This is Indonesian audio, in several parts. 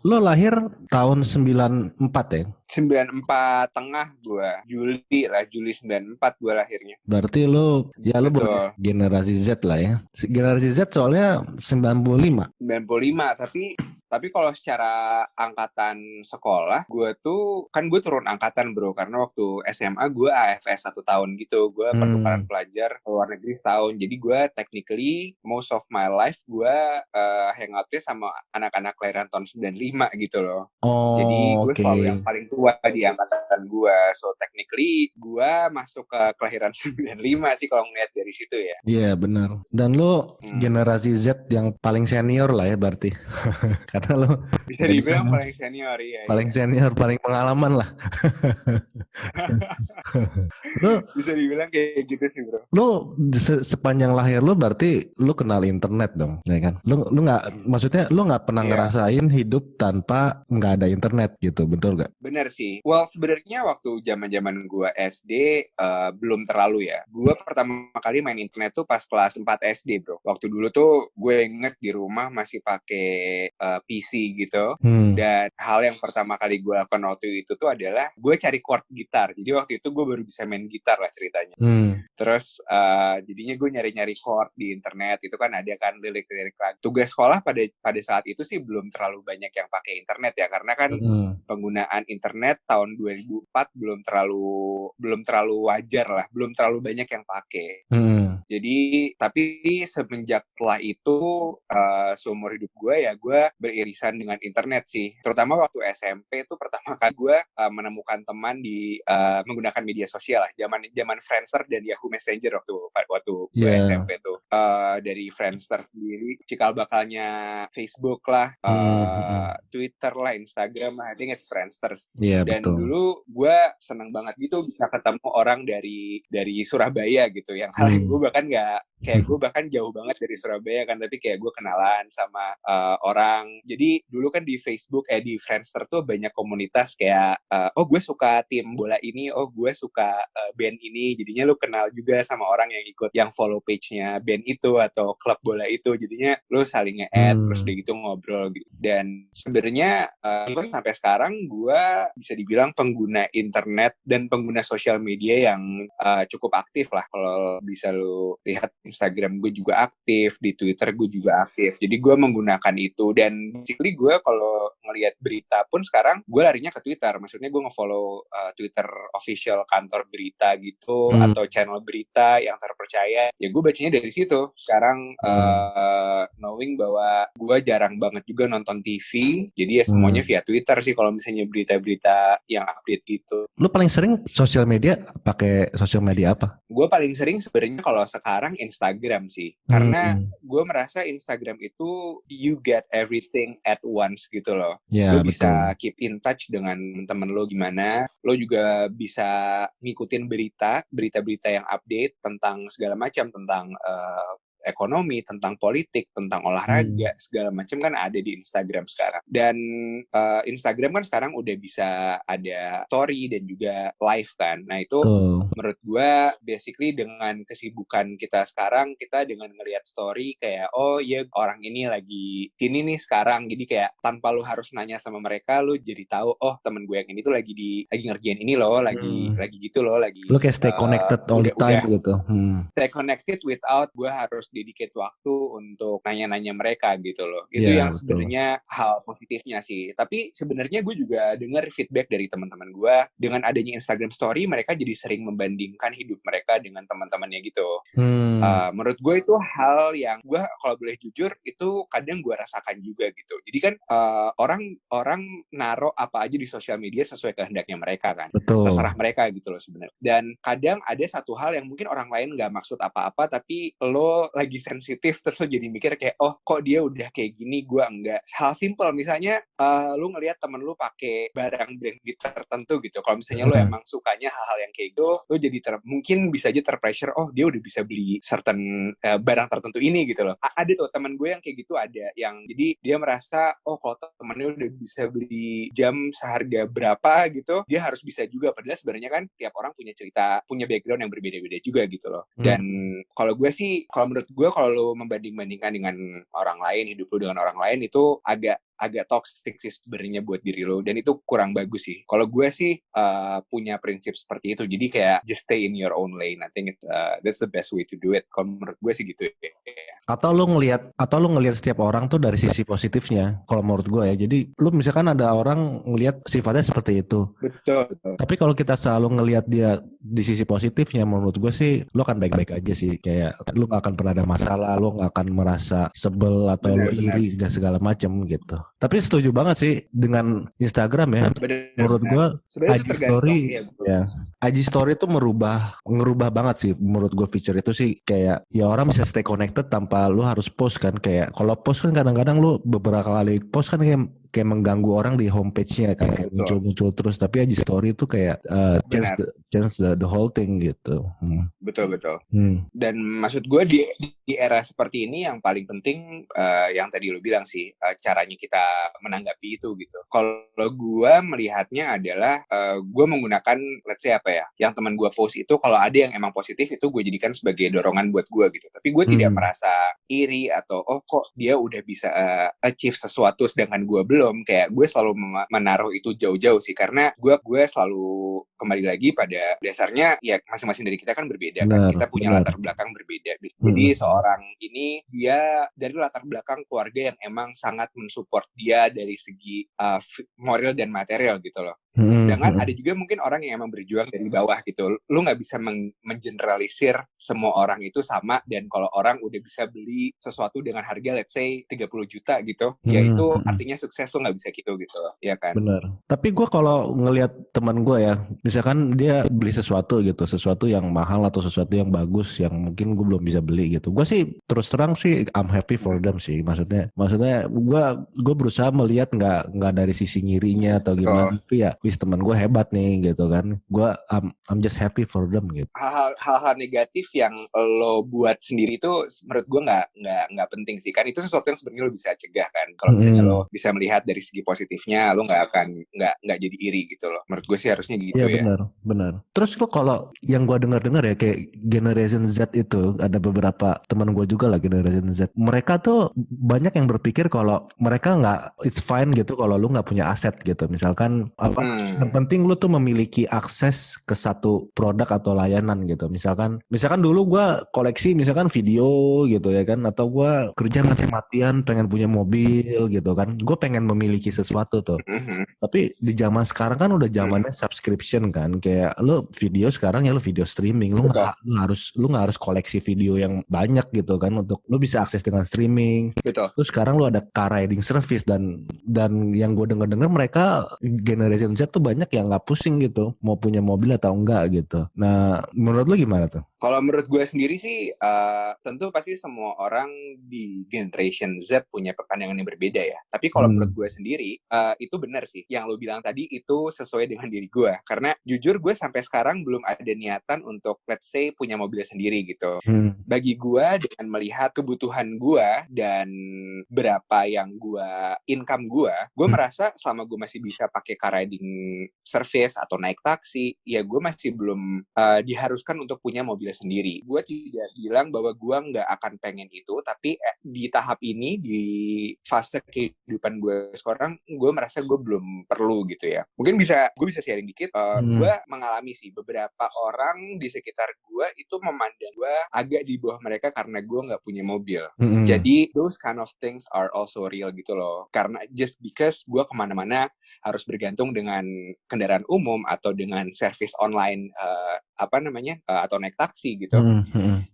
Lo lahir tahun 94 ya? 94 tengah gue. Juli 94 gue lahirnya. Berarti lo Betul. generasi Z lah ya. Generasi Z soalnya 95. 95, tapi kalau secara angkatan sekolah, gue turun angkatan bro, karena waktu SMA gue AFS 1 tahun gitu, gue pertukaran Hmm. pelajar ke luar negeri setahun, jadi gue technically most of my life gue hangoutnya sama anak-anak kelahiran tahun 95 gitu loh. Jadi Oh, gue oke. selalu yang paling tua di angkatan gue, so technically gue masuk ke kelahiran 95 sih kalau ngeliat dari situ ya. Iya benar. Dan lo Hmm. generasi Z yang paling senior lah ya berarti. Karena lo Bisa jadi dibilang paling senior, iya paling iya. senior, paling pengalaman lah. Lo Bisa dibilang kayak gitu sih bro. sepanjang lahir lo berarti lo kenal internet dong, ya kan? Lo nggak, maksudnya lo nggak pernah Iya, ngerasain hidup tanpa nggak ada internet gitu, betul nggak? bener sih. Well, sebenarnya waktu zaman-zaman gue SD belum terlalu ya. Gue pertama kali main internet tuh pas kelas 4 SD, bro. Waktu dulu tuh gue inget di rumah masih pakai PC gitu. Hmm. Dan hal yang pertama kali gue lakukan waktu itu tuh adalah gue cari chord gitar. Jadi waktu itu gue baru bisa main gitar lah ceritanya. Hmm. Terus jadinya gue nyari-nyari chord di internet, itu kan ada kan lirik-lirik lagu. Tugas sekolah pada pada saat itu sih belum terlalu banyak yang pakai internet ya, karena kan Hmm. penggunaan internet tahun 2004 belum terlalu wajar lah, belum terlalu banyak yang pakai. Hmm. Jadi, tapi semenjak setelah itu, seumur hidup gue ya gue beririsan dengan internet sih. Terutama waktu SMP itu pertama kali gue menemukan teman di menggunakan media sosial lah. Zaman Friendster dan Yahoo Messenger waktu gue Iya. SMP tuh. Dari Friendster sendiri, cikal bakalnya Facebook lah, Hmm. Twitter lah, Instagram lah, I think it's Friendster. Iya Dan betul. dulu gue seneng banget gitu bisa ketemu orang dari Surabaya gitu, yang hal yang gue Hmm. bahkan nggak, kayak gue bahkan jauh banget dari Surabaya kan, tapi kayak gue kenalan sama orang. Jadi dulu kan di Facebook di Friendster tuh banyak komunitas kayak oh gue suka tim bola ini, oh gue suka band ini, jadinya lu kenal juga sama orang yang ikut, yang follow page-nya band itu atau klub bola itu, jadinya lu saling nge-add terus udah Hmm. gitu ngobrol gitu. Dan sebenarnya even sampai sekarang gue bisa dibilang pengguna internet dan pengguna sosial media yang cukup aktif lah. Kalau bisa lu lihat, Instagram gue juga aktif, di Twitter gue juga aktif. Jadi gue menggunakan itu, dan basically gue kalau ngelihat berita pun sekarang gue larinya ke Twitter. Maksudnya gue nge-follow Twitter official kantor berita gitu, Hmm. atau channel berita yang terpercaya. Ya gue bacanya dari situ. Sekarang Hmm. knowing bahwa gue jarang banget juga nonton TV, jadi ya semuanya Hmm. via Twitter sih kalau misalnya berita-berita yang update gitu. Lu paling sering sosial media pakai sosial media apa? Gue paling sering sebenarnya kalau sekarang Instagram sih, karena Hmm. gue merasa Instagram itu you get everything at once gitu loh. Lo Ya betul. bisa keep in touch dengan temen lo gimana, lo juga bisa ngikutin berita-berita yang update tentang segala macam, tentang ekonomi, tentang politik, tentang Hmm. olahraga, segala macam kan ada di Instagram sekarang. Dan Instagram kan sekarang udah bisa ada story dan juga live kan. Nah itu Tuh. menurut gue basically dengan kesibukan kita sekarang, kita dengan ngelihat story kayak oh ya orang ini lagi sini nih sekarang, jadi kayak tanpa lu harus nanya sama mereka, lu jadi tahu oh temen gue yang ini tuh lagi ngerjain ini loh, lagi Hmm. lagi gitu loh, Lu lagi kayak stay connected all the time udah gitu. Hmm. stay connected without gue harus dedicate waktu untuk nanya-nanya mereka gitu loh. Itu Ya yang betul. sebenarnya hal positifnya sih. Tapi sebenarnya gue juga dengar feedback dari teman-teman gue, dengan adanya Instagram Story mereka jadi sering membandingkan hidup mereka dengan teman-temannya gitu. Hmm. Menurut gue itu hal yang gue kalau boleh jujur itu kadang gue rasakan juga gitu. Jadi kan orang naruh apa aja di sosial media sesuai kehendaknya mereka kan, terserah Betul. mereka gitu loh sebenarnya. Dan kadang ada satu hal yang mungkin orang lain nggak maksud apa-apa, tapi lo lagi sensitif terus lo jadi mikir kayak oh kok dia udah kayak gini gue enggak. Hal simple misalnya lo ngelihat temen lo pakai barang brand tertentu gitu, kalau misalnya lo Hmm. emang sukanya hal-hal yang kayak gitu, lo jadi mungkin bisa aja terpressure, oh dia udah bisa beli certain barang tertentu ini gitu loh. Ada tuh teman gue yang kayak gitu, ada yang jadi dia merasa oh kalau temennya udah bisa beli jam seharga berapa gitu, dia harus bisa juga, padahal sebenarnya kan tiap orang punya cerita, punya background yang berbeda-beda juga gitu loh. Dan Hmm. kalau gue sih, kalau menurut gue, kalau lo membanding-bandingkan dengan orang lain, hidup lo dengan orang lain itu agak agak toxic sih sebenarnya buat diri lo, dan itu kurang bagus sih. Kalau gue sih punya prinsip seperti itu, jadi kayak just stay in your own lane. I think that's the best way to do it. Kalau menurut gue sih gitu ya. Atau lu ngelihat setiap orang tuh dari sisi positifnya. Kalau menurut gue ya. Jadi lu misalkan ada orang ngelihat sifatnya seperti itu. Betul, betul. Tapi kalau kita selalu ngelihat dia di sisi positifnya, menurut gue sih lu akan baik-baik aja sih. Kayak lu gak akan pernah ada masalah, lu gak akan merasa sebel atau lu Benar-benar. iri dan segala macam gitu. Tapi setuju banget sih dengan Instagram ya. Menurut Benar-benar. gue Sebenarnya IG itu tergantung. Story Iya, betul. ya. IG Story itu ngerubah banget sih menurut gue fitur itu sih. Kayak ya orang bisa stay connected tanpa lu harus post kan. Kayak kalau post kan kadang-kadang lu beberapa kali post kan kayak mengganggu orang di homepage-nya kan, kayak Betul. muncul terus. Tapi IG Story itu kayak change Benar. the whole thing gitu. Betul. Dan maksud gue di era seperti ini yang paling penting yang tadi lu bilang sih, caranya kita menanggapi itu gitu. Kalau gue melihatnya adalah gue menggunakan let's say apa ya, yang teman gue post itu kalau ada yang emang positif itu gue jadikan sebagai dorongan buat gue gitu. Tapi gue tidak merasa iri atau oh kok dia udah bisa achieve sesuatu sedangkan gue belum. Kayak gue selalu menaruh itu jauh-jauh sih, karena gue selalu kembali lagi pada dasarnya ya masing-masing dari kita kan berbeda kan, kita punya latar belakang berbeda. Jadi seorang ini dia dari latar belakang keluarga yang emang sangat mensupport dia dari segi moral dan material gitu loh. Sedangkan ada juga mungkin orang yang emang berjuang dari bawah gitu. Lu nggak bisa mengeneralisir semua orang itu sama, dan kalau orang udah bisa beli sesuatu dengan harga let's say 30 juta gitu, ya itu artinya sukses. Lu nggak bisa gitu ya kan. Bener. Tapi gue kalau ngelihat teman gue ya, misalkan dia beli sesuatu gitu, sesuatu yang mahal atau sesuatu yang bagus yang mungkin gue belum bisa beli gitu, gue sih terus terang sih I'm happy for them sih. Maksudnya gue berusaha melihat nggak dari sisi ngirinya atau gimana. Tapi ya wis teman gue hebat nih gitu kan, gue I'm just happy for them gitu. Hal-hal negatif yang lo buat sendiri itu menurut gue nggak penting sih kan. Itu sesuatu yang sebenarnya lo bisa cegah kan. Kalau misalnya lo bisa melihat dari segi positifnya, lo nggak jadi iri gitu loh. Menurut gue sih harusnya gitu ya. Iya benar. Terus lo kalau yang gue dengar ya kayak Generation Z itu, ada beberapa teman gue juga lah Generation Z. Mereka tuh banyak yang berpikir kalau mereka nggak, it's fine gitu kalau lo nggak punya aset gitu. Misalkan yang penting lo tuh memiliki akses ke satu produk atau layanan gitu. Misalkan dulu gue koleksi misalkan video gitu ya kan, atau gue kerja mati-matian pengen punya mobil gitu kan. Gue pengen memiliki sesuatu tuh. Tapi di zaman sekarang kan udah zamannya subscription kan, kayak lo video sekarang ya lo video streaming, lo nggak harus koleksi video yang banyak gitu kan untuk lo bisa akses dengan streaming. Betul. Terus sekarang lo ada car riding service dan yang gue dengar mereka Generation Z tuh banyak yang nggak pusing gitu mau punya mobil atau enggak gitu. Nah menurut lo gimana tuh? Kalau menurut gue sendiri sih, tentu pasti semua orang di Generation Z punya pandangan yang berbeda ya. Tapi kalau menurut gue sendiri, itu benar sih. Yang lo bilang tadi itu sesuai dengan diri gue. Karena jujur gue sampai sekarang belum ada niatan untuk let's say punya mobil sendiri gitu. Bagi gue dengan melihat kebutuhan gue dan berapa yang income gue merasa selama gue masih bisa pakai car riding service atau naik taksi, ya gue masih belum diharuskan untuk punya mobil sendiri. Gue tidak bilang bahwa gue nggak akan pengen itu, tapi di tahap ini, di fase kehidupan gue sekarang, gue merasa gue belum perlu gitu ya. Mungkin gue bisa sharing dikit. Gue mengalami sih beberapa orang di sekitar gue itu memandang gue agak di bawah mereka karena gue nggak punya mobil. Jadi those kind of things are also real gitu loh. Karena just because gue kemana-mana harus bergantung dengan kendaraan umum atau dengan service online atau naik taksi gitu,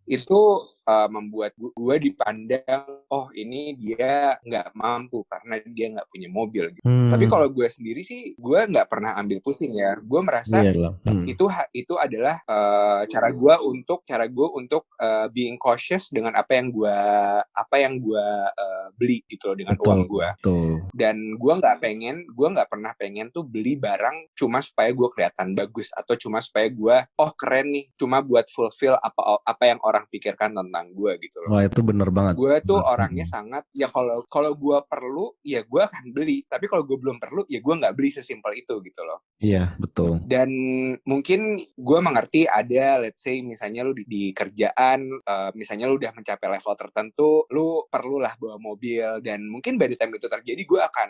itu membuat gue dipandang oh ini dia nggak mampu karena dia nggak punya mobil gitu. Tapi kalau gue sendiri sih gue nggak pernah ambil pusing ya. Gue merasa itu adalah cara gue untuk being cautious dengan apa yang gue beli gitu loh dengan uang gue. Dan gue nggak pernah pengen tuh beli barang cuma supaya gue kelihatan bagus atau cuma supaya gue keren nih, cuma buat fulfill apa yang orang pikirkan tentang tentang gue gitu loh. Wah itu bener banget. Gue tuh orangnya sangat ya kalau gue perlu ya gue akan beli, tapi kalau gue belum perlu ya gue nggak beli, sesimpel itu gitu loh. Iya betul. Dan mungkin gue mengerti ada let's say misalnya lu di kerjaan, misalnya lu udah mencapai level tertentu, lu perlulah bawa mobil, dan mungkin by the time itu terjadi gue akan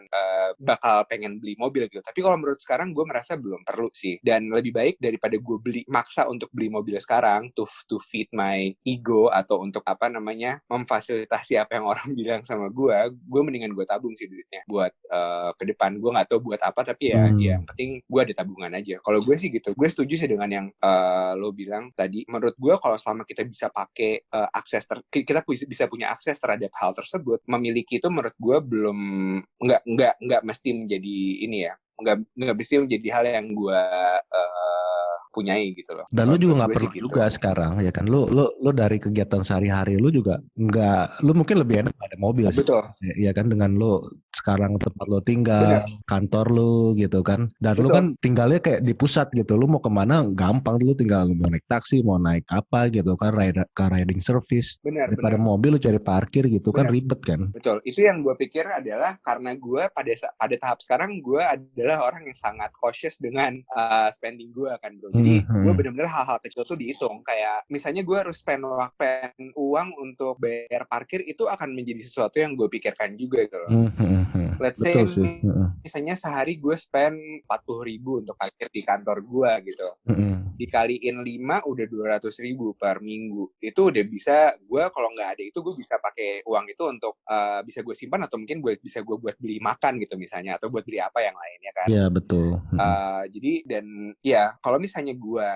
bakal pengen beli mobil gitu. Tapi kalau menurut sekarang gue merasa belum perlu sih, dan lebih baik daripada gue maksa untuk beli mobil sekarang to feed my ego atau untuk apa namanya memfasilitasi apa yang orang bilang sama gue mendingan gue tabung sih duitnya buat ke depan. Gue nggak tahu buat apa, tapi ya yang penting gue ada tabungan aja. Kalau gue sih gitu. Gue setuju sih dengan yang lo bilang tadi. Menurut gue kalau selama kita bisa pakai kita bisa punya akses terhadap hal tersebut, memiliki itu menurut gue belum nggak mesti menjadi ini ya. Nggak mesti menjadi hal yang gue punyai gitu loh. Dan lu juga nggak perlu gitu juga sekarang ya kan, lu dari kegiatan sehari-hari lu juga nggak, lu mungkin lebih enak ada mobil sih. Betul. Ya kan, dengan lu sekarang tempat lu tinggal, kantor lu gitu kan, dan lu kan tinggalnya kayak di pusat gitu, lu mau kemana gampang, lu tinggal mau naik taksi, mau naik apa gitu kan, riding service. Daripada mobil lu cari parkir gitu kan ribet kan. Betul, itu yang gue pikir adalah karena gue pada tahap sekarang gue adalah orang yang sangat cautious dengan spending gue kan bro. Jadi gue benar-benar hal-hal kecil tuh dihitung. Kayak misalnya gue harus spend uang untuk bayar parkir, itu akan menjadi sesuatu yang gue pikirkan juga gitu loh. Let's say misalnya sehari gue spend 40.000 untuk parkir di kantor gue gitu. Dikaliin 5 udah 200.000 per minggu. Itu udah bisa, gue kalau nggak ada itu gue bisa pakai uang itu untuk bisa gue simpan, atau mungkin bisa gue buat beli makan gitu misalnya, atau buat beli apa yang lainnya kan. Iya betul. Jadi dan ya kalau misalnya gue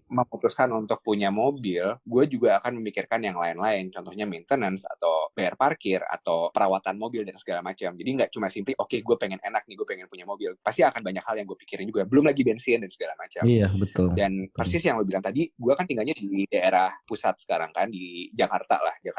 memutuskan untuk punya mobil, gue juga akan memikirkan yang lain-lain, contohnya maintenance atau bayar parkir atau perawatan mobil dan segala macam. Jadi nggak cuma simply oke, gue pengen enak nih, gue pengen punya mobil. Pasti akan banyak hal yang gue pikirin juga, belum lagi bensin dan segala macam. Iya betul. Dan persis yang lo bilang tadi, gue kan tinggalnya di daerah pusat sekarang kan, di Jakarta lah, di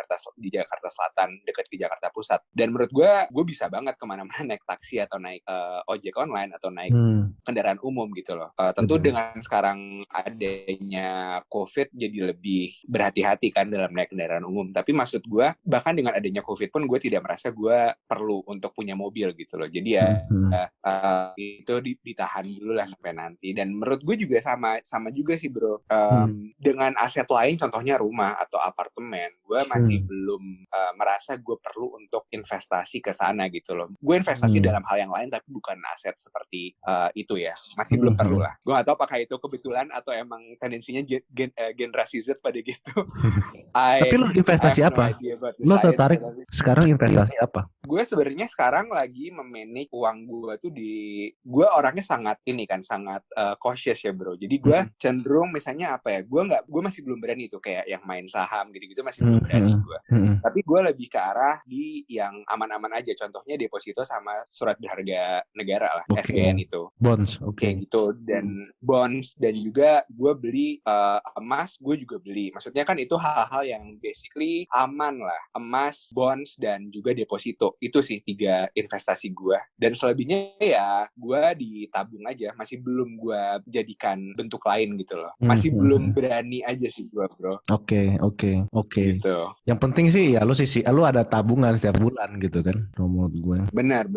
Jakarta Selatan, dekat di Jakarta Pusat. Dan menurut gue bisa banget kemana-mana naik taksi atau naik ojek online atau naik kendaraan umum gitu loh. Tentu dengan sekarang adanya COVID jadi lebih berhati-hati kan dalam naik kendaraan umum. Tapi maksud gue, bahkan dengan adanya COVID pun gue tidak merasa gue perlu untuk punya mobil gitu loh. Jadi ya itu ditahan dulu lah sampai nanti. Dan menurut gue juga sama juga sih bro. Dengan aset lain, contohnya rumah atau apartemen, gue masih belum merasa gue perlu untuk investasi ke sana gitu loh. Gue investasi dalam hal yang lain, tapi bukan aset seperti itu ya. Masih belum perlu lah. Gue gak tahu apakah itu kebetulan atau emang tendensinya generasi Z pada gitu. Tapi lo investasi apa? Lo tertarik sekarang investasi apa? Gue sebenarnya sekarang lagi memanage uang gue tuh gue orangnya sangat cautious ya bro. Jadi gue cenderung misalnya apa ya, gue masih belum berani tuh kayak yang main saham gitu-gitu, masih belum berani gue. Tapi gue lebih ke arah di yang aman-aman aja. Contohnya deposito sama surat berharga negara lah, SBN itu. Bonds, kayak gitu. Dan bonds, dan juga gue beli emas, gue juga beli. Maksudnya kan itu hal-hal yang basically aman lah. Emas, bonds, dan juga deposito. Itu sih 3 investasi gue. Dan selebihnya ya gue ditabung aja. Masih belum gue jadikan bentuk lain gitu loh. Masih belum berani aja sih gue bro. Oke. Gitu. Yang penting sih ya lu ada tabungan setiap bulan gitu kan, menurut gue. Benar.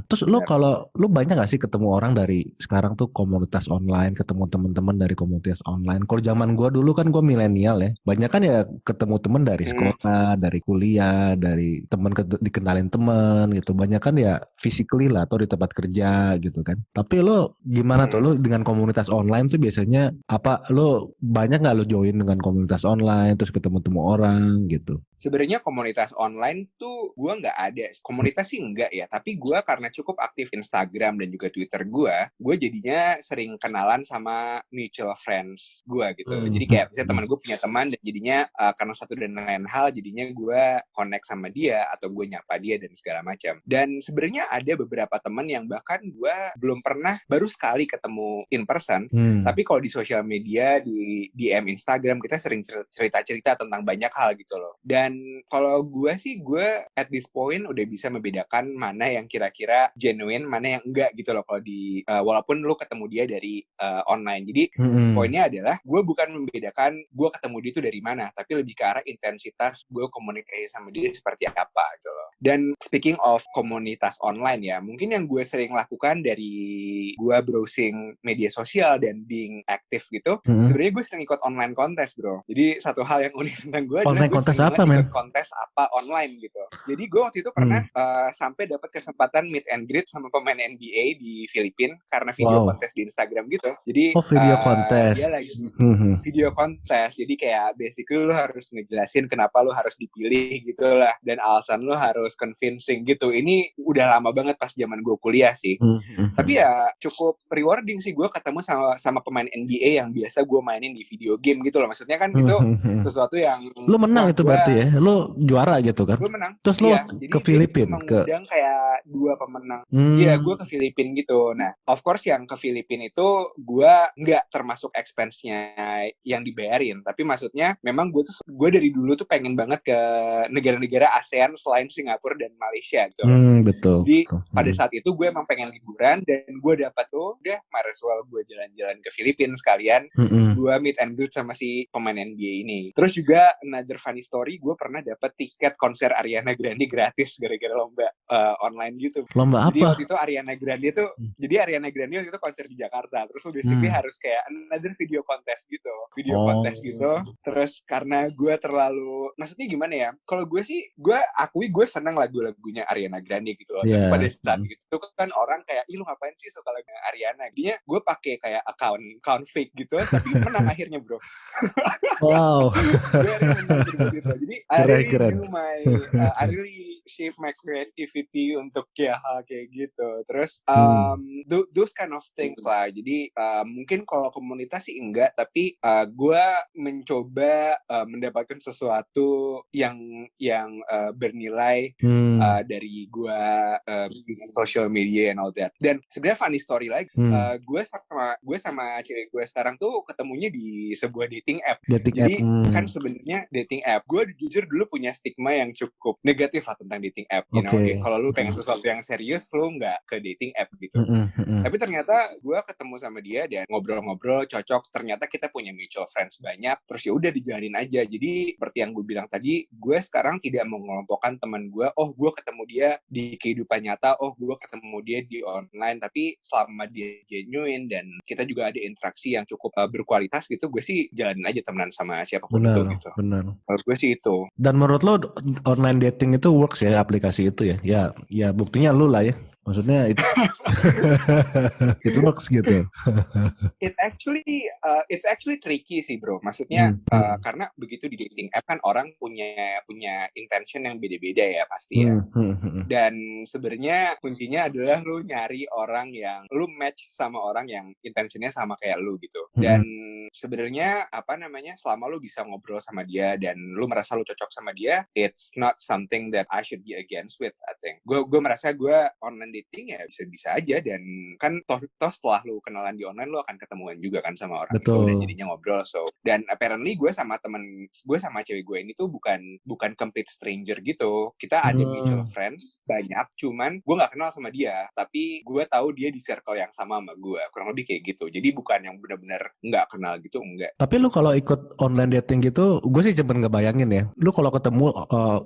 Terus lu kalau lu banyak gak sih ketemu orang dari sekarang tuh komunitas online, ketemu teman-teman dari komunitas online? Kalau zaman gue dulu kan gue milenial ya, banyak kan ya ketemu teman dari sekolah, dari kuliah, dari teman dikenalin teman gitu. Banyak kan ya physically lah atau di tempat kerja gitu kan. Tapi lo gimana tuh, lo dengan komunitas online tuh biasanya apa, lo banyak nggak lo join dengan komunitas online terus ketemu orang gitu? Sebenarnya komunitas online tuh gue nggak ada. Komunitas sih enggak ya, tapi gue karena cukup aktif Instagram dan juga Twitter gue jadinya sering kenalan sama mutual friends gue gitu. Jadi kayak misalnya teman gue punya teman, dan jadinya karena satu dan lain hal, jadinya gue connect sama dia atau gue nyapa dia dan segala macam. macam. Dan sebenarnya ada beberapa teman yang bahkan gue belum pernah, baru sekali ketemu in person, tapi kalau di sosial media, di DM Instagram, kita sering cerita-cerita tentang banyak hal gitu loh. Dan kalau gue sih, gue at this point udah bisa membedakan mana yang kira-kira genuine, mana yang enggak gitu loh, kalau di walaupun lu ketemu dia dari online. Jadi poinnya adalah gue bukan membedakan gue ketemu dia itu dari mana, tapi lebih ke arah intensitas gue komunikasi sama dia seperti apa gitu loh. Dan speaking of komunitas online ya, mungkin yang gue sering lakukan dari gue browsing media sosial dan being aktif gitu, sebenarnya gue sering ikut online kontes bro. Jadi satu hal yang unik tentang gue adalah gue sering banget ikut kontes apa online gitu. Jadi gue waktu itu pernah sampai dapat kesempatan meet and greet sama pemain NBA di Filipina karena video kontes di Instagram gitu. Jadi video kontes. dia lagi video kontes. Jadi kayak basically lu harus ngejelasin kenapa lu harus dipilih gitu lah, dan alasan lu harus convincing gitu. Ini udah lama banget pas zaman gue kuliah sih. Tapi ya cukup rewarding sih, gue ketemu sama pemain NBA yang biasa gue mainin di video game gitu loh. Maksudnya kan itu sesuatu yang lu menang itu berarti ya, lu juara gitu kan? Gue menang. Terus lu ke Filipina mengundang kayak 2 pemenang. Iya, gue ke Filipina gitu. Nah, of course yang ke Filipina itu gue nggak termasuk expense-nya yang dibayarin, tapi maksudnya memang gue dari dulu tuh pengen banget ke negara-negara ASEAN selain Singapura dan Malaysia gitu. Betul. Jadi pada saat itu gue emang pengen liburan, dan gue dapat tuh udah might as well gue jalan-jalan ke Filipina sekalian. Gue meet and greet sama si pemain NBA ini. Terus juga another funny story, gue pernah dapat tiket konser Ariana Grande gratis gara-gara lomba online gitu. Lomba jadi apa? Waktu itu Ariana Grande tuh Ariana Grande waktu itu konser di Jakarta. Terus basically harus kayak another video kontes gitu. Kontes gitu. Terus karena gue terlalu, maksudnya gimana ya? Kalau gue sih, gue akui gue seneng lagu-lagunya Ariana Grande gitu loh. Tapi pada saat itu kan orang kayak, ih lu ngapain sih suka lagu Ariana? Jadinya gue pakai kayak account fake gitu, tapi menang akhirnya bro. Wow. Jadi I really shape my creativity untuk ya hal kayak gitu. Terus those kind of things lah. Jadi mungkin kalau komunitas sih enggak, tapi gue mencoba mendapatkan sesuatu yang bernilai dari gue social media and all that. Dan sebenarnya funny story lagi, gue sama cewek gue sekarang tuh ketemunya di sebuah dating app. Jadi kan sebenarnya dating app, gue jujur dulu punya stigma yang cukup negatif lah tentang dating app. You know, kalau lu pengen sesuatu yang serius, lu nggak ke dating app gitu. Tapi ternyata gue ketemu sama dia dan ngobrol-ngobrol cocok. Ternyata kita punya mutual friends banyak. Terus ya udah dijalanin aja. Jadi seperti yang gue bilang tadi, gue sekarang tidak mengelompokkan teman gue. Oh, gue ketemu dia di kehidupan nyata. Oh, gue ketemu dia di online. Tapi selama dia genuine dan kita juga ada interaksi yang cukup berkualitas gitu, gue sih jalanin aja temenan sama siapapun itu gitu. Benar. Menurut gue sih itu. Dan menurut lo online dating itu works ya, aplikasi itu ya? Ya buktinya lu lah ya. Maksudnya itu it works gitu. It's actually tricky sih bro. Maksudnya karena begitu di dating app kan orang punya intention yang beda-beda ya pasti ya. Dan sebenarnya kuncinya adalah lu nyari orang yang lu match sama orang yang intentionnya sama kayak lu gitu. Dan sebenarnya selama lu bisa ngobrol sama dia dan lu merasa lu cocok sama dia, it's not something that I should be against with. I think gue merasa gue online dating ya bisa aja, dan kan toh setelah lu kenalan di online lu akan ketemuan juga kan sama orang. Betul. Itu dan jadinya ngobrol. Dan apparently gue sama cewek gue ini tuh bukan complete stranger gitu. Kita ada mutual friends banyak, cuman gue nggak kenal sama dia, tapi gue tahu dia di circle yang sama gue, kurang lebih kayak gitu. Jadi bukan yang benar-benar nggak kenal gitu, enggak. Tapi lu kalau ikut online dating gitu, gue sih cepet ngebayangin ya, lu kalau ketemu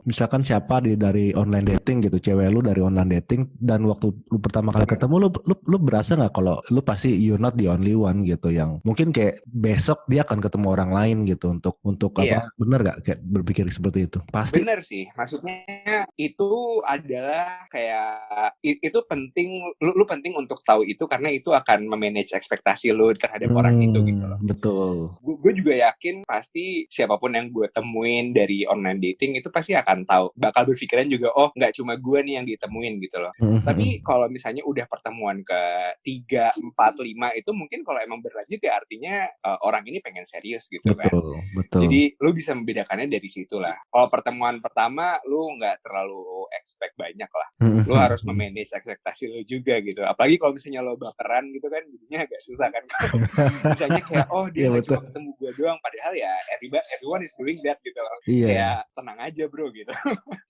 misalkan siapa dari online dating gitu, cewek lu dari online dating, dan waktu lu pertama kali ketemu, lu berasa nggak kalau lu pasti you're not the only one gitu, yang mungkin kayak besok dia akan ketemu orang lain gitu untuk apa? Bener nggak kayak berpikir seperti itu? Pasti. Bener sih, maksudnya itu adalah kayak itu penting, lu penting untuk tahu itu karena itu akan memanage ekspektasi lu terhadap orang itu gitu loh. Betul. Gue juga yakin pasti siapapun yang gue temuin dari online dating itu pasti akan bakal berpikiran juga, oh nggak cuma gue nih yang ditemuin gitu loh. Tapi Tapi kalau misalnya udah pertemuan ke 3, 4, 5 itu mungkin kalau emang berlanjut ya artinya orang ini pengen serius gitu kan. Betul. Jadi lu bisa membedakannya dari situ lah. Kalau pertemuan pertama lu nggak terlalu expect banyak lah. Lu harus memanage ekspektasi lu juga gitu. Apalagi kalau misalnya lo baperan gitu kan jadinya agak susah kan. Misalnya kayak dia nggak cuma ketemu gue doang, padahal ya everyone is doing that gitu. Kayak tenang aja bro gitu.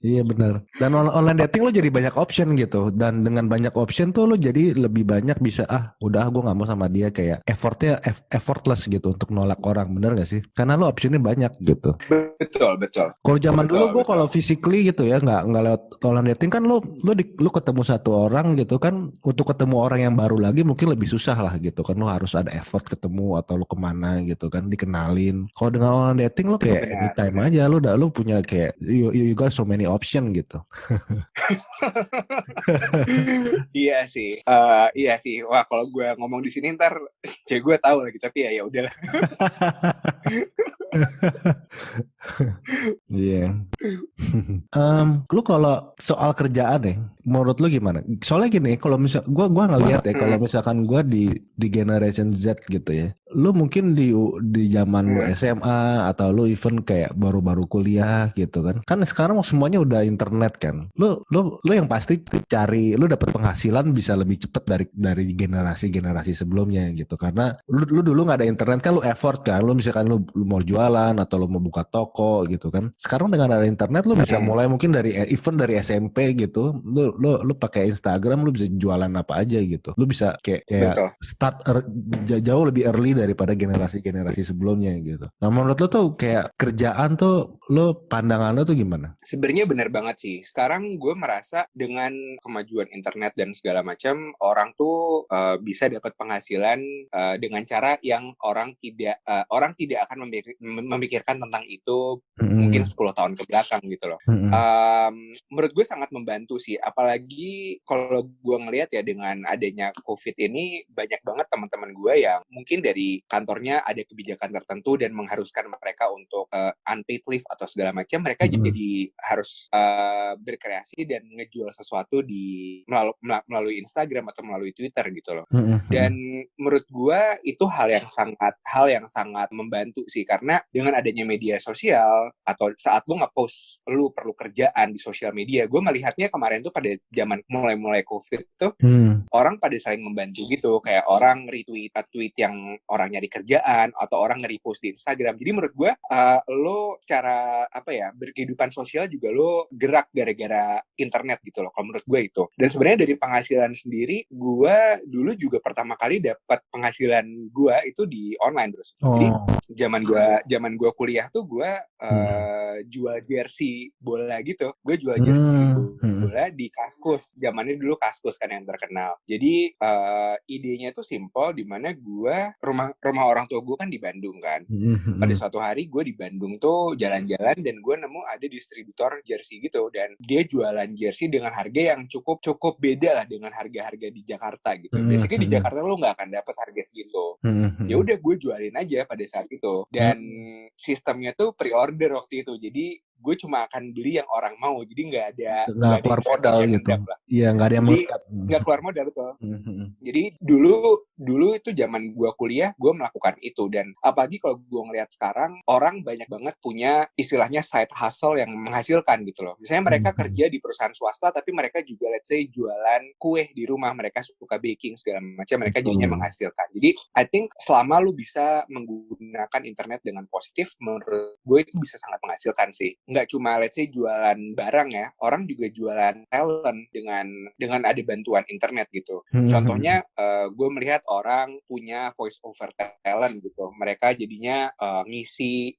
Iya benar. Dan online dating lo jadi banyak option gitu. Dan dengan banyak option tuh lo jadi lebih banyak bisa udah gue nggak mau sama dia, kayak effortless gitu untuk nolak orang, bener gak sih? Karena lo optionnya banyak gitu. Betul. Kalau zaman dulu gue kalau physically gitu ya nggak lewat online dating kan lo ketemu satu orang gitu kan, untuk ketemu orang yang baru lagi mungkin lebih susah lah gitu kan, lo harus ada effort ketemu atau lo kemana gitu kan dikenalin. Kalau dengan online dating lo kayak anytime aja, lo punya kayak you got so many option gitu. Iya sih. Wah kalau gue ngomong di sini ntar cewek gue tahu lagi, tapi ya udahlah. Iya. Lu kalau soal kerjaan deh, menurut lu gimana? Soalnya gini, kalau misal gua ngeliat ya, kalau misalkan gua di generation Z gitu ya, lu mungkin di zaman lu SMA atau lu even kayak baru-baru kuliah gitu kan. Kan sekarang semuanya udah internet kan. Lu yang pasti cari, lu dapat penghasilan bisa lebih cepat dari generasi sebelumnya gitu. Karena lu dulu nggak ada internet kan, lu effort kan. Lu misalkan lu mau jualan atau lu mau buka toko gitu kan. Sekarang dengan ada internet lu bisa mulai mungkin dari SMP gitu. Lu pakai Instagram, lu bisa jualan apa aja gitu. Lu bisa kayak start jauh lebih early daripada generasi sebelumnya gitu. Nah menurut lu tuh kayak kerjaan tuh, lu pandangan lu tuh gimana? Sebenarnya benar banget sih. Sekarang gue merasa dengan kemajuan internet dan segala macam, orang tuh bisa dapat penghasilan dengan cara yang orang tidak akan memikirkan tentang itu mungkin 10 tahun ke belakang gitu loh. Menurut gue sangat membantu sih. Apalagi kalau gue ngelihat ya dengan adanya COVID ini, banyak banget teman-teman gue yang mungkin dari kantornya ada kebijakan tertentu dan mengharuskan mereka untuk unpaid leave atau segala macam, mereka jadi harus berkreasi dan ngejual sesuatu melalui Instagram atau melalui Twitter gitu loh. Dan menurut gue itu hal yang sangat membantu sih, karena dengan adanya media sosial atau saat lu nge-post lu perlu kerjaan di sosial media, gue melihatnya kemarin tuh pada zaman mulai COVID tuh orang pada saling membantu gitu, kayak orang retweet tweet yang orang nyari kerjaan atau orang nge-repost di Instagram. Jadi menurut gue lo secara berkehidupan sosial juga lo gerak gara-gara internet gitu loh, kalau menurut gue itu. Dan sebenarnya dari penghasilan sendiri, gue dulu juga pertama kali dapat penghasilan gue itu di online terus. Jadi zaman gue kuliah tuh gue jual jersey bola gitu. Gue jual jersey bola di Kaskus. Zamannya dulu Kaskus kan yang terkenal. Jadi idenya tuh simple, di mana gue rumah orang tua gue kan di Bandung kan. Pada suatu hari gue di Bandung tuh jalan-jalan dan gue nemu ada distributor jersey gitu, dan dia jualan jersey dengan harga yang cukup beda lah dengan harga-harga di Jakarta gitu. Basically di Jakarta lo nggak akan dapat harga segitu. Ya udah gue jualin aja pada saat itu, dan sistemnya tuh pre-order waktu itu. Jadi gue cuma akan beli yang orang mau, jadi nggak keluar modal gitu. Iya, nggak ada yang melekat. Nggak keluar modal tuh. Jadi dulu itu zaman gue kuliah, gue melakukan itu. Dan apalagi kalau gue ngeliat sekarang, orang banyak banget punya istilahnya side hustle yang menghasilkan gitu loh. Misalnya mereka kerja di perusahaan swasta, tapi mereka juga let's say jualan kue di rumah, mereka suka baking segala macam, mereka jadinya menghasilkan. Jadi I think selama lu bisa menggunakan internet dengan positif, menurut gue itu bisa sangat menghasilkan sih. Nggak cuma let's say jualan barang ya, orang juga jualan talent dengan ada bantuan internet gitu. Contohnya gue melihat orang punya voice over talent gitu, mereka jadinya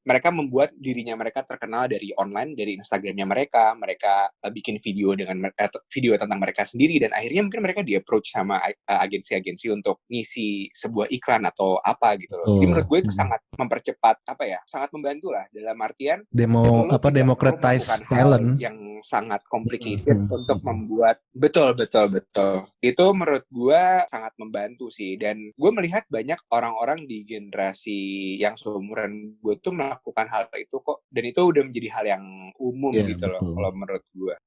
mereka membuat dirinya mereka terkenal dari online, dari Instagramnya mereka bikin video video tentang mereka sendiri, dan akhirnya mungkin mereka di approach sama agensi-agensi untuk ngisi sebuah iklan atau apa gitu loh. Jadi menurut gue itu sangat mempercepat sangat membantu lah, dalam artian democratize talent yang sangat complicated untuk membuat betul itu menurut gue sangat membantu sih. Dan gue melihat banyak orang-orang di generasi yang seumuran gue tuh melakukan hal itu kok, dan itu udah menjadi hal yang umum gitu loh kalau menurut gue.